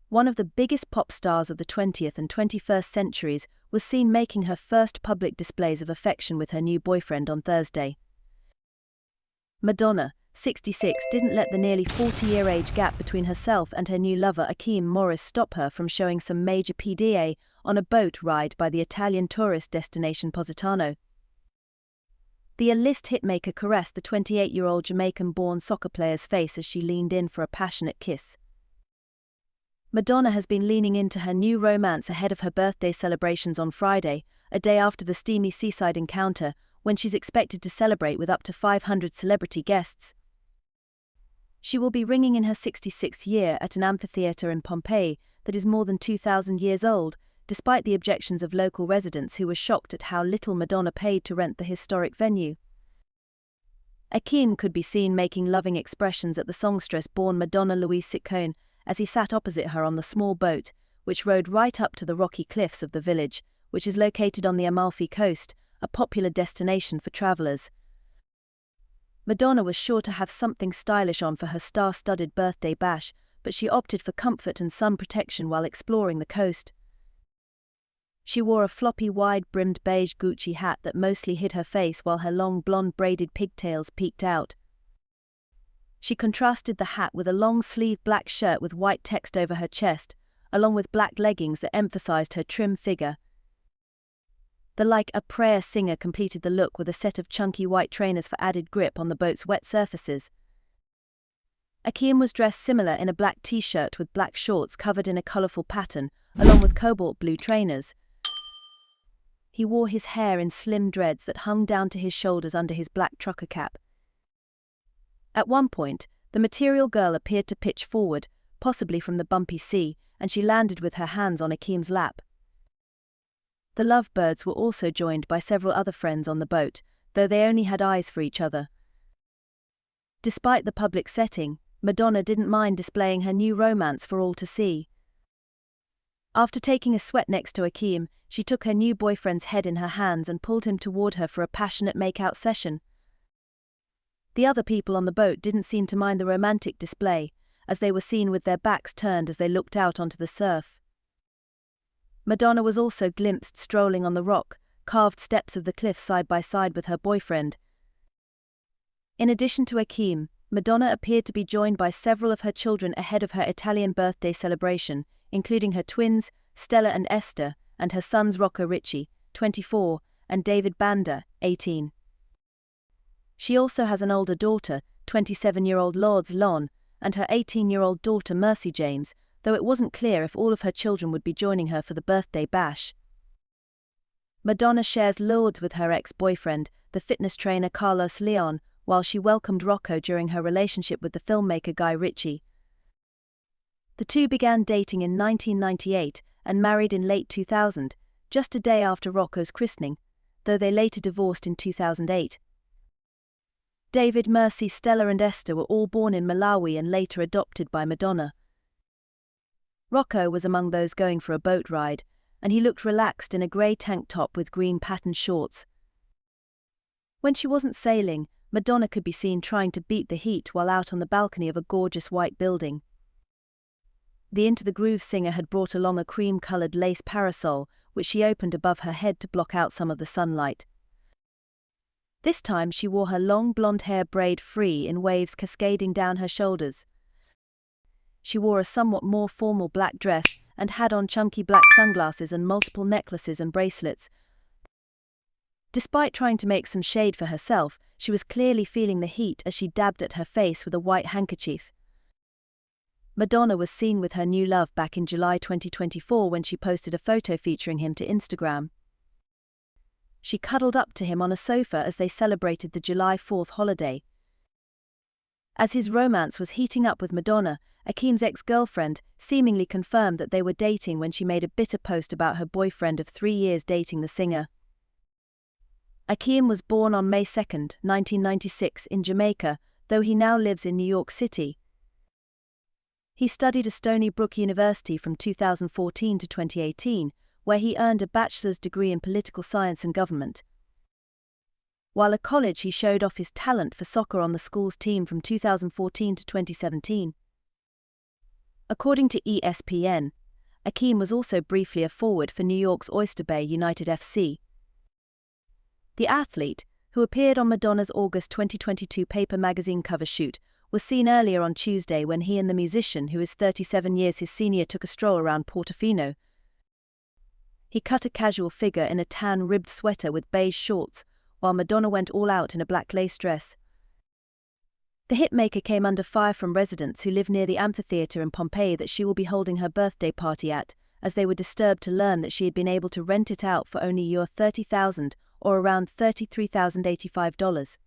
one of the biggest pop stars of the 20th and 21st centuries, was seen making her first public displays of affection with her new boyfriend on Thursday. Madonna, 66, didn't let the nearly 40-year age gap between herself and her new lover Akim Morris stop her from showing some major PDA on a boat ride by the Italian tourist destination Positano. The A-list hitmaker caressed the 28-year-old Jamaican-born soccer player's face as she leaned in for a passionate kiss. Madonna has been leaning into her new romance ahead of her birthday celebrations on Friday, a day after the steamy seaside encounter, when she's expected to celebrate with up to 500 celebrity guests. She will be ringing in her 66th year at an amphitheatre in Pompeii that is more than 2,000 years old, despite the objections of local residents who were shocked at how little Madonna paid to rent the historic venue. Akim could be seen making loving expressions at the songstress-born Madonna Louise Ciccone as he sat opposite her on the small boat, which rode right up to the rocky cliffs of the village, which is located on the Amalfi Coast, a popular destination for travelers. Madonna was sure to have something stylish on for her star-studded birthday bash, but she opted for comfort and sun protection while exploring the coast. She wore a floppy, wide-brimmed beige Gucci hat that mostly hid her face while her long blonde braided pigtails peeked out. She contrasted the hat with a long-sleeved black shirt with white text over her chest, along with black leggings that emphasized her trim figure. The Like a Prayer singer completed the look with a set of chunky white trainers for added grip on the boat's wet surfaces. Akim was dressed similar in a black t-shirt with black shorts covered in a colorful pattern, along with cobalt blue trainers. He wore his hair in slim dreads that hung down to his shoulders under his black trucker cap. At one point, the Material Girl appeared to pitch forward, possibly from the bumpy sea, and she landed with her hands on Akim's lap. The lovebirds were also joined by several other friends on the boat, though they only had eyes for each other. Despite the public setting, Madonna didn't mind displaying her new romance for all to see. After taking a sweat next to Akim, she took her new boyfriend's head in her hands and pulled him toward her for a passionate make-out session. The other people on the boat didn't seem to mind the romantic display, as they were seen with their backs turned as they looked out onto the surf. Madonna was also glimpsed strolling on the rock-carved steps of the cliff side by side with her boyfriend. In addition to Akim, Madonna appeared to be joined by several of her children ahead of her Italian birthday celebration, including her twins, Stella and Esther, and her sons Rocco Ritchie, 24, and David Banda, 18. She also has an older daughter, 27-year-old Lourdes Lon, and her 18-year-old daughter Mercy James, though it wasn't clear if all of her children would be joining her for the birthday bash. Madonna shares Lourdes with her ex-boyfriend, the fitness trainer Carlos Leon, while she welcomed Rocco during her relationship with the filmmaker Guy Ritchie. The two began dating in 1998 and married in late 2000, just a day after Rocco's christening, though they later divorced in 2008. David, Mercy, Stella and Esther were all born in Malawi and later adopted by Madonna. Rocco was among those going for a boat ride, and he looked relaxed in a grey tank top with green patterned shorts. When she wasn't sailing, Madonna could be seen trying to beat the heat while out on the balcony of a gorgeous white building. The Into the Groove singer had brought along a cream-coloured lace parasol, which she opened above her head to block out some of the sunlight. This time she wore her long blonde hair braid free in waves cascading down her shoulders. She wore a somewhat more formal black dress and had on chunky black sunglasses and multiple necklaces and bracelets. Despite trying to make some shade for herself, she was clearly feeling the heat as she dabbed at her face with a white handkerchief. Madonna was seen with her new love back in July 2024 when she posted a photo featuring him to Instagram. She cuddled up to him on a sofa as they celebrated the July 4th holiday. As his romance was heating up with Madonna, Akim's ex-girlfriend seemingly confirmed that they were dating when she made a bitter post about her boyfriend of 3 years dating the singer. Akim was born on May 2, 1996 in Jamaica, though he now lives in New York City. He studied at Stony Brook University from 2014 to 2018, where he earned a bachelor's degree in political science and government. While at college, he showed off his talent for soccer on the school's team from 2014 to 2017. According to ESPN, Akim was also briefly a forward for New York's Oyster Bay United FC. The athlete, who appeared on Madonna's August 2022 Paper magazine cover shoot, was seen earlier on Tuesday when he and the musician, who is 37 years his senior, took a stroll around Portofino. He cut a casual figure in a tan ribbed sweater with beige shorts, while Madonna went all out in a black lace dress. The hitmaker came under fire from residents who live near the amphitheater in Pompeii that she will be holding her birthday party at, as they were disturbed to learn that she had been able to rent it out for only $30,000 or around $33,085.